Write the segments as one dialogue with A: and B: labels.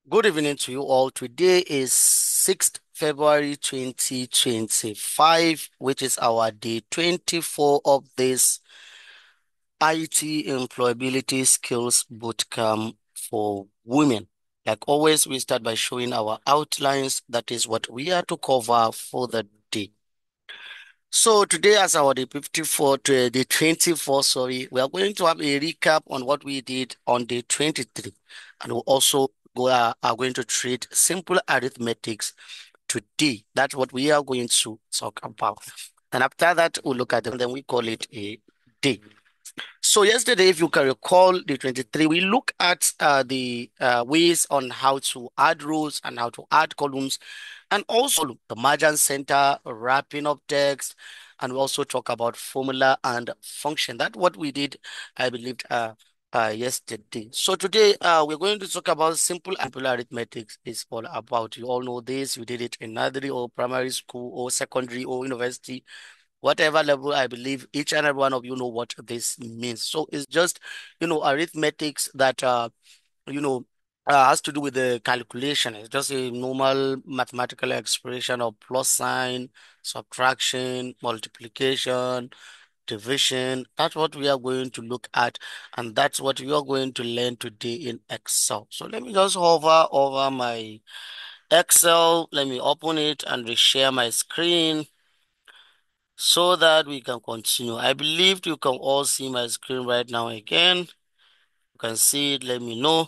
A: Good evening to you all. Today is 6th February 2025, which is our day 24 of this IT Employability Skills Bootcamp for women. Like always, we start by showing our outlines. That is what we are to cover for the day. So today, as our day 54 to day 24, sorry, we are going to have a recap on what we did on day 23. And we'll also are going to treat simple arithmetics today. That's what we are going to talk about. And after that, we'll look at them, then we call it a day. So yesterday, if you can recall, the 23, we look at the ways on how to add rows and how to add columns, and also the margin center, wrapping up text, and we also talk about formula and function. That's what we did, I believe, yesterday. So today, we're going to talk about simple arithmetics. It's all about, you all know this, you did it in nursery or primary school or secondary or university. Whatever level, I believe each and every one of you know what this means. So it's just, arithmetics that, you know, has to do with the calculation. It's just a normal mathematical expression of plus sign, subtraction, multiplication, division. That's what we are going to look at, and that's what we are going to learn today in Excel. So let me just hover over my Excel. Let me open it and reshare my screen so that we can continue. I believe you can all see my screen right now again. You can see it, let me know.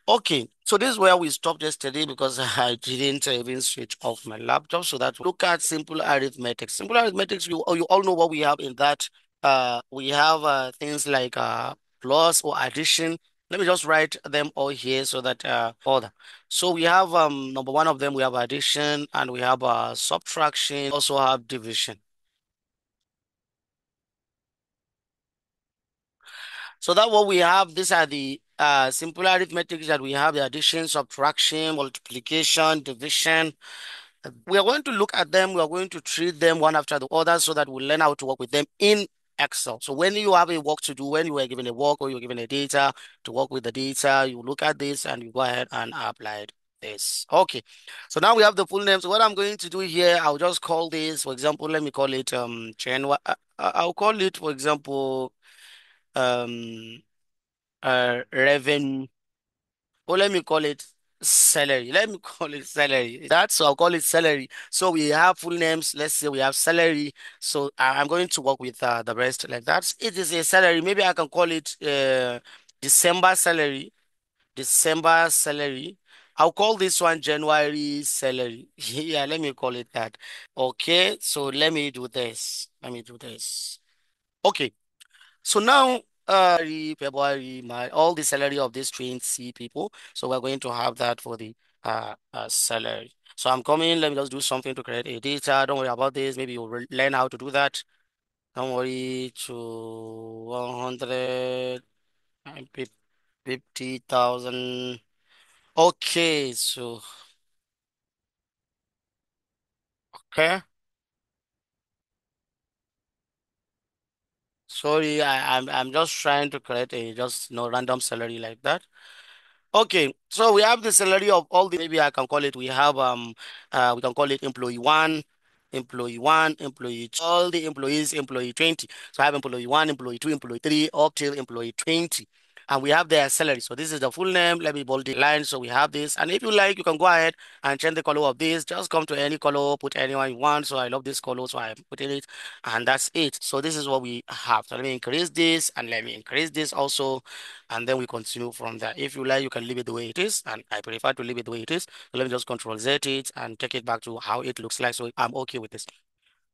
A: Okay, so this is where we stopped yesterday because I didn't even switch off my laptop. So that we look at simple arithmetic. Simple arithmetics, you all know what we have in that. We have things like plus or addition. Let me just write them all here so that order. So we have number one of them, we have addition, and we have subtraction, also have division. So that what we have, these are the simple arithmetics that we have, the addition, subtraction, multiplication, division. We are going to look at them. We are going to treat them one after the other so that we'll learn how to work with them in Excel. So when you have a work to do, when you are given a work or you're given a data to work with the data, you look at this and you go ahead and apply this. Okay. So now we have the full name. So what I'm going to do here, I'll just call this, for example, let me call it January. I'll call it, for example, um revenue, or let me call it salary. Let me call it salary. That's so I'll call it salary. So we have full names. Let's say we have salary. So I'm going to work with the rest like that. It is a salary. Maybe I can call it December salary. December salary. I'll call this one January salary. Yeah, let me call it that. Okay, so let me do this. Let me do this. Okay. So now, February, my all the salary of these 20 people. So we're going to have that for the salary. So I'm coming. Let me just do something to create a data. Don't worry about this. Maybe you'll learn how to do that. Don't worry. To 150,000. Okay. So okay. Sorry, I'm just trying to create a just no random salary like that. Okay, so we have the salary of all the, maybe I can call it, we can call it employee one, employee two, all the employees, employee 20. So I have employee one, employee two, employee three, up till employee 20. And we have their salary. So this is the full name. Let me bold the line. So we have this. And if you like, you can go ahead and change the color of this. Just come to any color, put anyone you want. So I love this color, so I'm putting it. And that's it. So this is what we have. So let me increase this and let me increase this also, and then we continue from there. If you like, you can leave it the way it is, and I prefer to leave it the way it is. So let me just Control Z it and take it back to how it looks like. So I'm okay with this.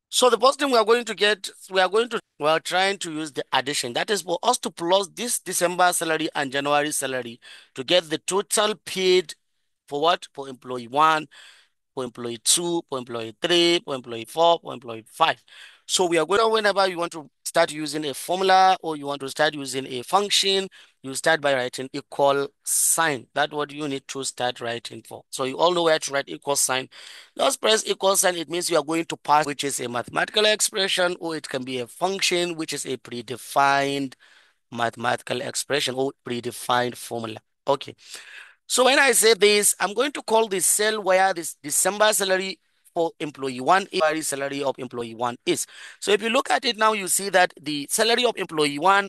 A: So the first thing we are going to get, we are trying to use the addition. That is for us to plus this December salary and January salary to get the total paid for what? For employee one, for employee two, for employee three, for employee four, for employee five. So we are going to, whenever you want to start using a formula or you want to start using a function, you start by writing equal sign. That's what you need to start writing for. So you all know where to write equal sign. Just press equal sign. It means you are going to pass, which is a mathematical expression, or it can be a function, which is a predefined mathematical expression or predefined formula. Okay. So when I say this, I'm going to call this cell where this December salary for employee one, January salary of employee one is. So if you look at it now, you see that the salary of employee one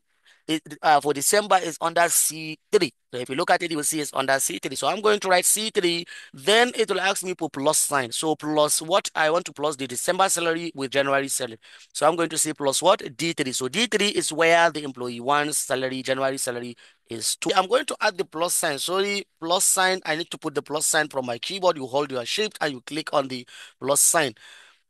A: for December is under C3. So if you look at it, you will see it's under C3. So I'm going to write C3, then it will ask me for plus sign. So plus what I want to plus the December salary with January salary. So I'm going to say plus what? D3. So D3 is where the employee one's salary, January salary is 2. I'm going to add the plus sign. Sorry, plus sign. I need to put the plus sign from my keyboard. You hold your shift and you click on the plus sign.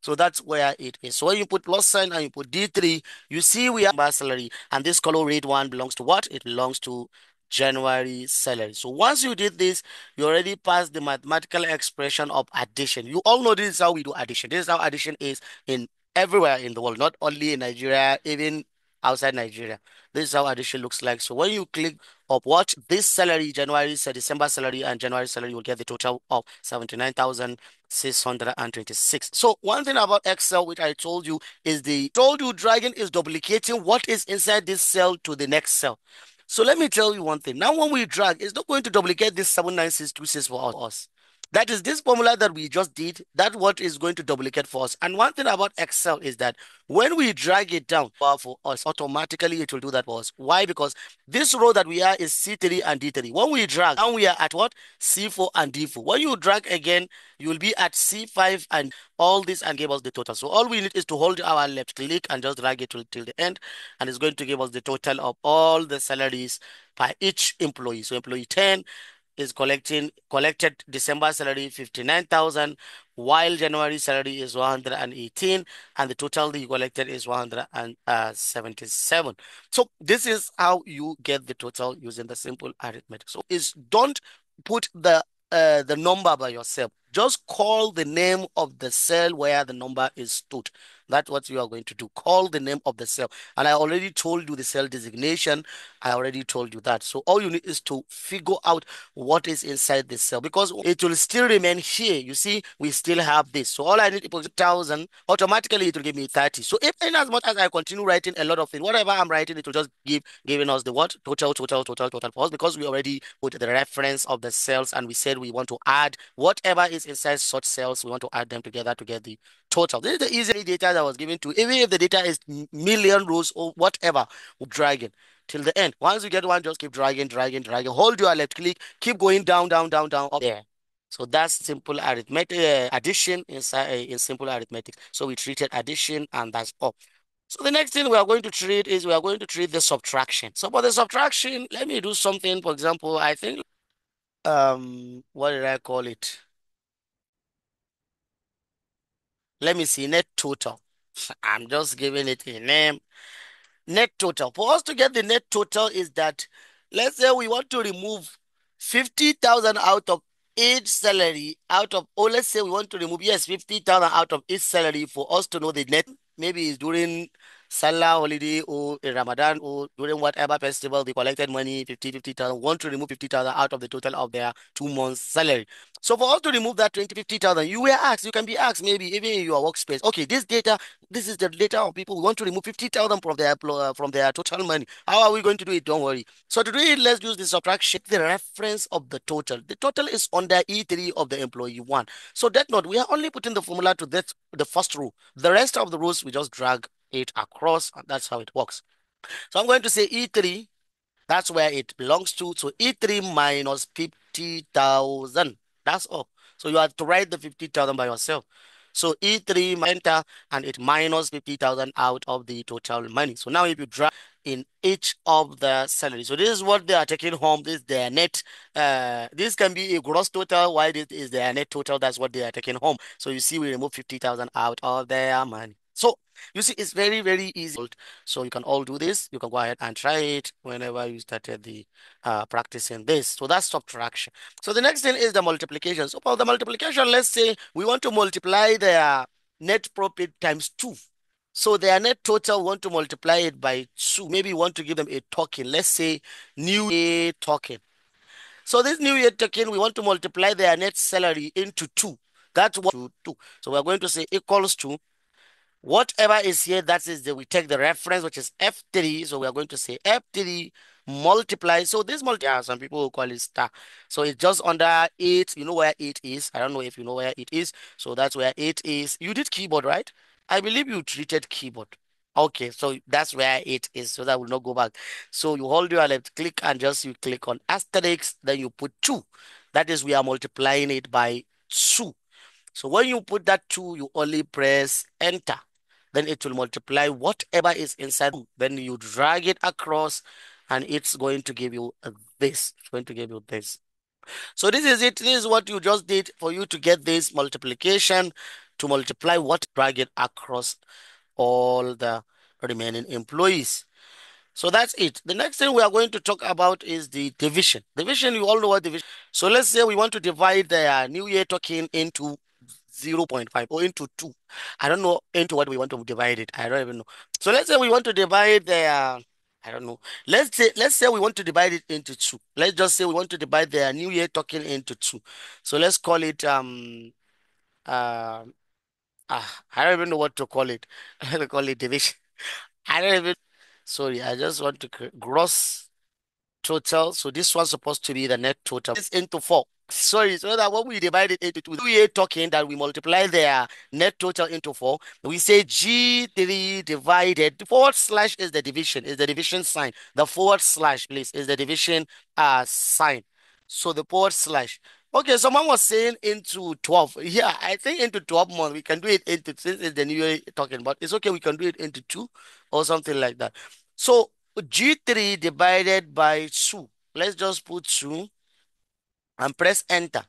A: So that's where it is. So when you put plus sign and you put D3, you see we have salary. And this color red one belongs to what? It belongs to January salary. So once you did this, you already passed the mathematical expression of addition. You all know this is how we do addition. This is how addition is in everywhere in the world, not only in Nigeria, even outside Nigeria. This is how addition looks like. So when you click of what this salary, January, December salary, and January salary, you will get the total of 79,626. So one thing about Excel, which I told you, is dragging is duplicating what is inside this cell to the next cell. So let me tell you one thing. Now, when we drag, it's not going to duplicate this 79626 for us. That is this formula that we just did. That's what is going to duplicate for us. And one thing about Excel is that when we drag it down for us, automatically it will do that for us. Why? Because this row that we are is C3 and D3. When we drag, now we are at what? C4 and D4. When you drag again, you will be at C5 and all this and give us the total. So all we need is to hold our left click and just drag it till the end. And it's going to give us the total of all the salaries by each employee. So employee 10 is collected December salary 59,000, while January salary is 118, and the total he collected is 177. So this is how you get the total using the simple arithmetic. So is don't put the number by yourself. Just call the name of the cell where the number is stored. That's what you are going to do. Call the name of the cell. And I already told you the cell designation. I already told you that. So all you need is to figure out what is inside this cell because it will still remain here. You see, we still have this. So all I need is 1,000. Automatically, it will give me 30. So if in as much as I continue writing a lot of things, whatever I'm writing, it will just giving us the what? Total for us because we already put the reference of the cells and we said we want to add whatever is inside such cells. We want to add them together to get the total. This is the easy data that was given to. Even if the data is million rows or whatever, we'll drag it till the end. Once you get one, just keep dragging. Hold your left click, keep going down, up there. So that's simple arithmetic addition inside in simple arithmetic. So we treated addition and that's all. So the next thing we are going to treat is we are going to treat the subtraction. So for the subtraction, let me do something. For example, I think what did I call it? Let me see, net total. I'm just giving it a name. Net total. For us to get the net total is that, let's say we want to remove 50,000 out of each salary, let's say we want to remove, yes, 50,000 out of each salary for us to know the net. Maybe it's during Salah holiday or in Ramadan or during whatever festival they collected money, 50,000, want to remove 50,000 out of the total of their 2 months salary. So for us to remove that 50,000, you were asked, you can be asked maybe even in your workspace, okay, this is the data of people. We want to remove 50,000 from their total money. How are we going to do it? Don't worry. So to do it, let's use the subtraction, the reference of the total. The total is under E3 of the employee one. So that note, we are only putting the formula to the first row. The rest of the rows, we just drag it across, and that's how it works. So I'm going to say E3. That's where it belongs to. So E3 minus 50,000. That's all. So you have to write the 50,000 by yourself. So E3 enter and it minus 50,000 out of the total money. So now if you drag in each of the salaries. So this is what they are taking home. This is their net. This can be a gross total. Why this is their net total? That's what they are taking home. So you see we remove 50,000 out of their money. So you see it's very, very easy. So you can all do this. You can go ahead and try it whenever you started the practicing this. So that's subtraction. So the next thing is the multiplication. So for the multiplication, let's say we want to multiply their net profit times 2. So their net total, want to multiply it by 2. Maybe you want to give them a token. Let's say new year token. So this new year token, we want to multiply their net salary into 2. That's what to 2. So we're going to say equals to whatever is here, that is we take the reference, which is F3. So we are going to say F3 multiply. So this yeah, some people will call it star. So it's just under 8. You know where 8 is? I don't know if you know where it is. So that's where 8 is. You did keyboard, right? I believe you treated keyboard. Okay, so that's where it is, so that will not go back. So you hold your left click and just you click on asterisk, then you put 2. That is, we are multiplying it by 2. So when you put that 2, you only press enter. Then it will multiply whatever is inside. Then you drag it across and it's going to give you this. It's going to give you this. So this is it. This is what you just did for you to get this multiplication, to multiply what, drag it across all the remaining employees. So that's it. The next thing we are going to talk about is the division. Division, you all know what division. So let's say we want to divide the New Year token into 0.5 or into 2. I don't know into what we want to divide it. I don't even know. So let's say we want to divide the I don't know. Let's say we want to divide it into 2. Let's just say we want to divide the New Year token into 2. So let's call it uh, I don't even know what to call it. I'm gonna call it division. I don't even. Sorry, I just want to gross total. So this one's supposed to be the net total. It's into 4. Sorry, so that when we divide it into 2, we are talking that we multiply their net total into 4. We say G3 divided, the forward slash is the division sign. The forward slash, please, is the division sign. So the forward slash. Okay, someone was saying into 12. Yeah, I think into 12 months, we can do it into, since it's the new year talking, but it's okay, we can do it into 2 or something like that. So G3 divided by 2. Let's just put 2 and press enter.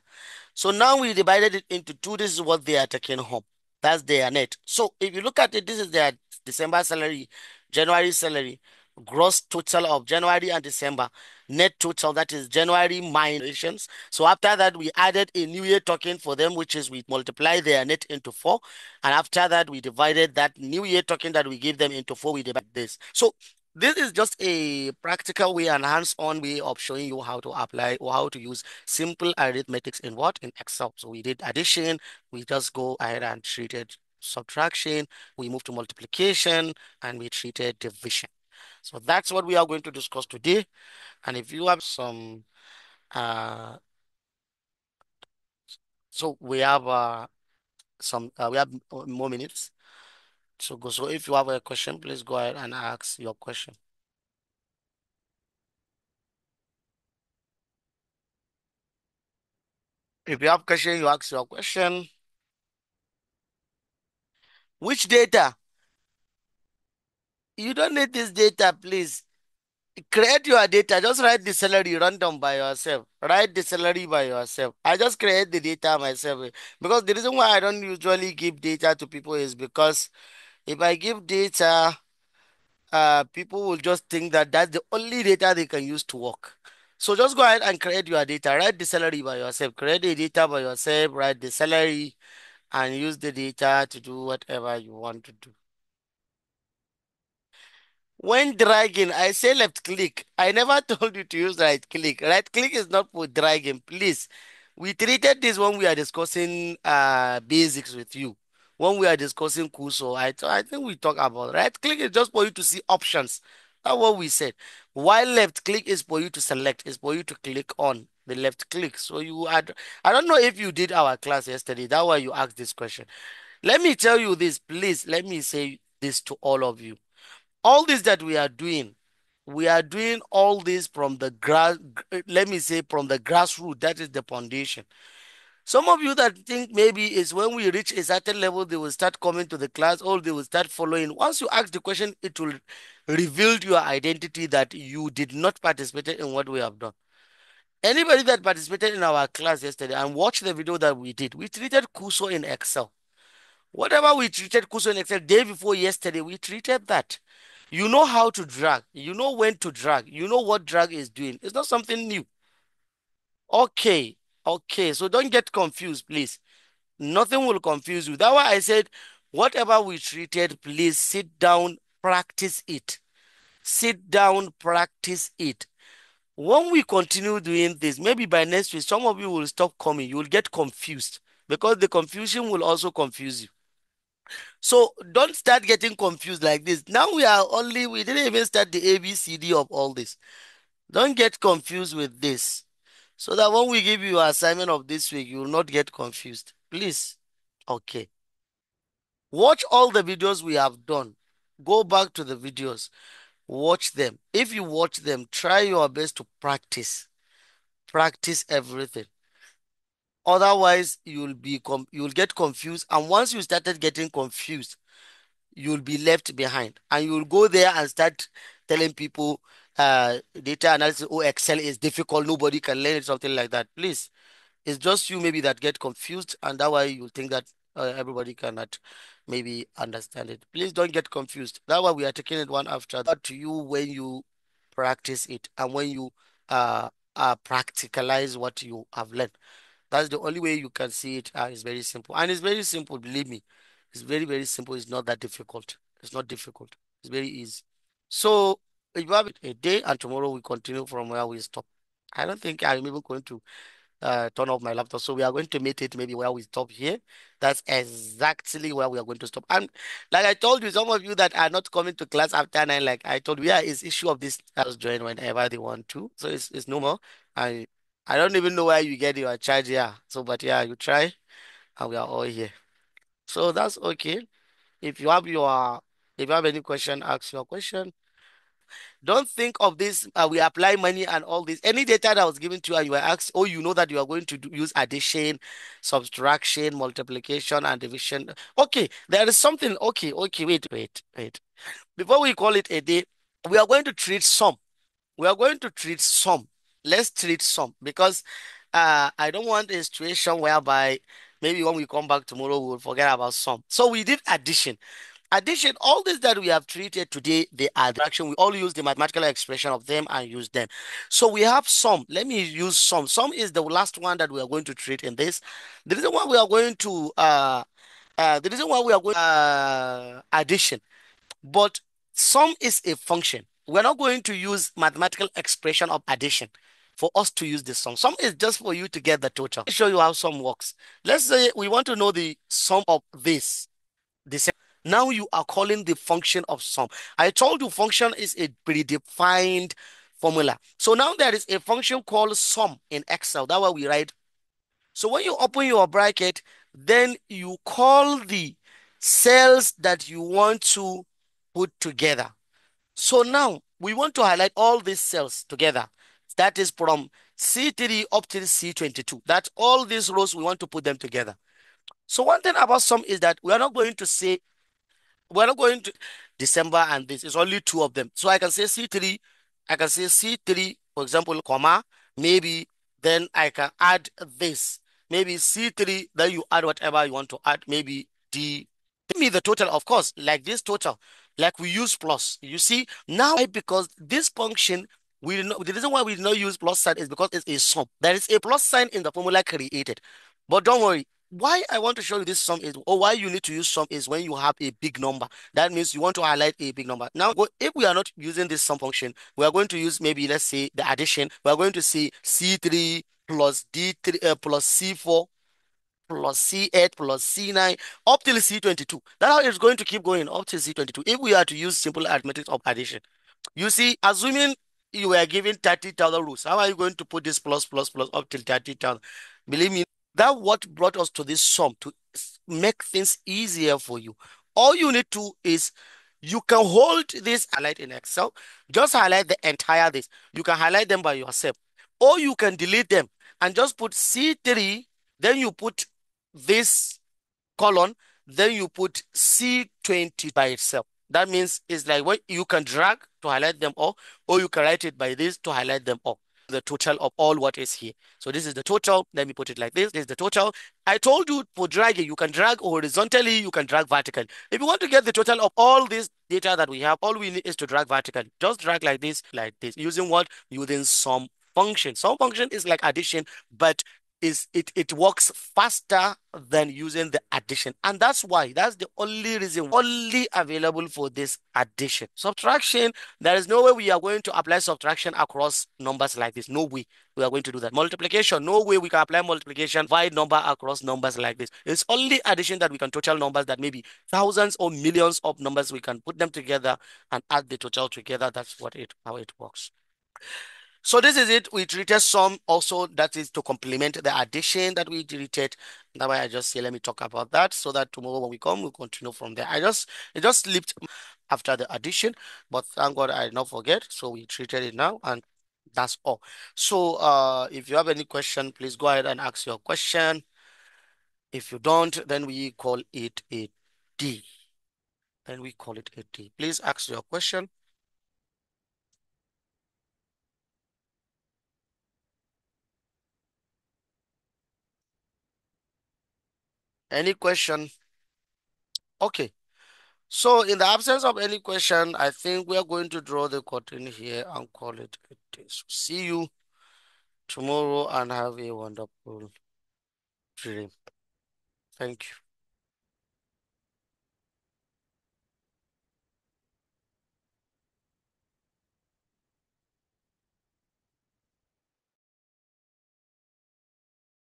A: So now we divided it into 2. This is what they are taking home. That's their net. So if you look at it, this is their December salary, January salary, gross total of January and December, net total, that is January minus. So after that, we added a new year token for them, which is we multiply their net into 4. And after that, we divided that new year token that we gave them into 4. We divide this. So this is just a practical way and hands-on way of showing you how to apply or how to use simple arithmetics in what? In Excel. So we did addition, we just go ahead and treated subtraction, we moved to multiplication, and we treated division. So that's what we are going to discuss today. And if you have some, uh, so we have we have more minutes. So go. So if you have a question, please go ahead and ask your question. If you have question, you ask your question. Which data? You don't need this data, please. Create your data. Just write the salary random by yourself. Write the salary by yourself. I just create the data myself. Because the reason why I don't usually give data to people is because if I give data, people will just think that that's the only data they can use to work. So just go ahead and create your data. Write the salary by yourself. Create the data by yourself. Write the salary and use the data to do whatever you want to do. When dragging, I say left click. I never told you to use right click. Right click is not for dragging, please. We treated this when we are discussing basics with you. When we are discussing Kuso, I think we talk about right click is just for you to see options. That's what we said. While left click is for you to select, is for you to click on the left click. So you add, I don't know if you did our class yesterday. That's why you asked this question. Let me tell you this, please. Let me say this to all of you. All this that we are doing all this from the let me say from the grassroots. That is the foundation. Some of you that think maybe is when we reach a certain level, they will start coming to the class or they will start following. Once you ask the question, it will reveal your identity that you did not participate in what we have done. Anybody that participated in our class yesterday and watched the video that we did, we treated Kuso in Excel. Whatever we treated Kuso in Excel day before yesterday, we treated that. You know how to drag. You know when to drag. You know what drag is doing. It's not something new. Okay. Okay. So don't get confused, please. Nothing will confuse you. That's why I said, whatever we treated, please sit down, practice it. Sit down, practice it. When we continue doing this, maybe by next week, some of you will stop coming. You will get confused because the confusion will also confuse you. So don't start getting confused like this. Now we didn't even start the ABCD of all this. Don't get confused with this. So that when we give you your assignment of this week, you will not get confused. Please. Okay. Watch all the videos we have done. Go back to the videos. Watch them. If you watch them, try your best to practice. Practice everything. Otherwise, you'll get confused. And once you started getting confused, you'll be left behind. And you'll go there and start telling people data analysis, oh, Excel is difficult, nobody can learn it, something like that. Please. It's just you maybe that get confused, and that way you think that everybody cannot maybe understand it. Please don't get confused. That why we are taking it one after that to you when you practice it and when you practicalize what you have learned. That's the only way you can see it. It's very simple, and it's very simple. Believe me, it's very very simple. It's not that difficult. It's not difficult. It's very easy. So if you have it a day, and tomorrow we continue from where we stop. I don't think I'm even going to turn off my laptop. So we are going to meet it maybe where we stop here. That's exactly where we are going to stop. And like I told you, some of you that are not coming to class after 9, like I told you, yeah, it's issue of this. Just join whenever they want to. So it's no more. I don't even know where you get your charge here. So, but yeah, you try, and we are all here. So that's okay. If you have your, if you have any question, ask your question. Don't think of this. We apply money and all this. Any data that was given to you and you were asked, oh, you know that you are going to use addition, subtraction, multiplication, and division. Okay, there is something. Okay, okay, wait. Before we call it a day, we are going to treat sum. We are going to treat sum. Let's treat sum because I don't want a situation whereby maybe when we come back tomorrow, we will forget about sum. So we did addition. Addition, all this that we have treated today, they are the action. We all use the mathematical expression of them and use them. So we have sum. Let me use sum. Sum is the last one that we are going to treat in this. The reason why we are going to addition, but sum is a function. We're not going to use mathematical expression of addition for us to use this sum. Sum is just for you to get the total. Let me show you how sum works. Let's say we want to know the sum of this. Now you are calling the function of sum. I told you function is a predefined formula. So now there is a function called sum in Excel. That's why we write. So when you open your bracket, then you call the cells that you want to put together. So now we want to highlight all these cells together. That is from C3 up to C22. That's all these rows we want to put them together. So one thing about sum is that we are not going to say we're not going to December and this. It's only two of them. So I can say C3, I can say C3, for example, comma, maybe then I can add this. Maybe C3, then you add whatever you want to add, maybe D. Give me the total, of course, like this total, like we use plus. You see, now because this function, we did not, the reason why we did not use plus sign is because it's a sum. There is a plus sign in the formula created. But don't worry, why I want to show you this sum is, or why you need to use sum is when you have a big number. That means you want to highlight a big number. Now, if we are not using this sum function, we are going to use maybe, let's say, the addition. We are going to say C3 plus D3 plus C4 plus C8 plus C9 up till C22. That's how it's going to keep going up till C22 if we are to use simple arithmetic of addition. You see, assuming you were given 30,000 rules, how are you going to put this plus up till 30,000? Believe me, that what brought us to this sum to make things easier for you. All you need to is you can hold this highlight in Excel, just highlight the entire this. You can highlight them by yourself, or you can delete them and just put C3, then you put this colon, then you put C20 by itself. That means it's like what you can drag to highlight them all, or you can write it by this to highlight them all. The total of all what is here. So this is the total. Let me put it like this. This is the total. I told you for dragging, you can drag horizontally, you can drag vertically. If you want to get the total of all this data that we have, all we need is to drag vertically. Just drag like this, using what? Using sum function. Sum function is like addition, but it works faster than using the addition, and that's the only reason only available for this addition. Subtraction, there is no way we are going to apply subtraction across numbers like this. No way we are going to do that. Multiplication, no way we can apply multiplication divide number across numbers like this. It's only addition that we can total numbers that maybe thousands or millions of numbers, we can put them together and add the total together. That's how it works. So this is it. We treated some also, that is to complement the addition that we treated. That's why I just say let me talk about that so that tomorrow when we come we'll continue from there. It just slipped after the addition, but thank God I did not forget. So we treated it now and that's all. So if you have any question, please go ahead and ask your question. If you don't, then we call it a D. Then we call it a D. Please ask your question. Any question? Okay. So in the absence of any question, I think we are going to draw the curtain here and call it a day. So see you tomorrow and have a wonderful dream. Thank you.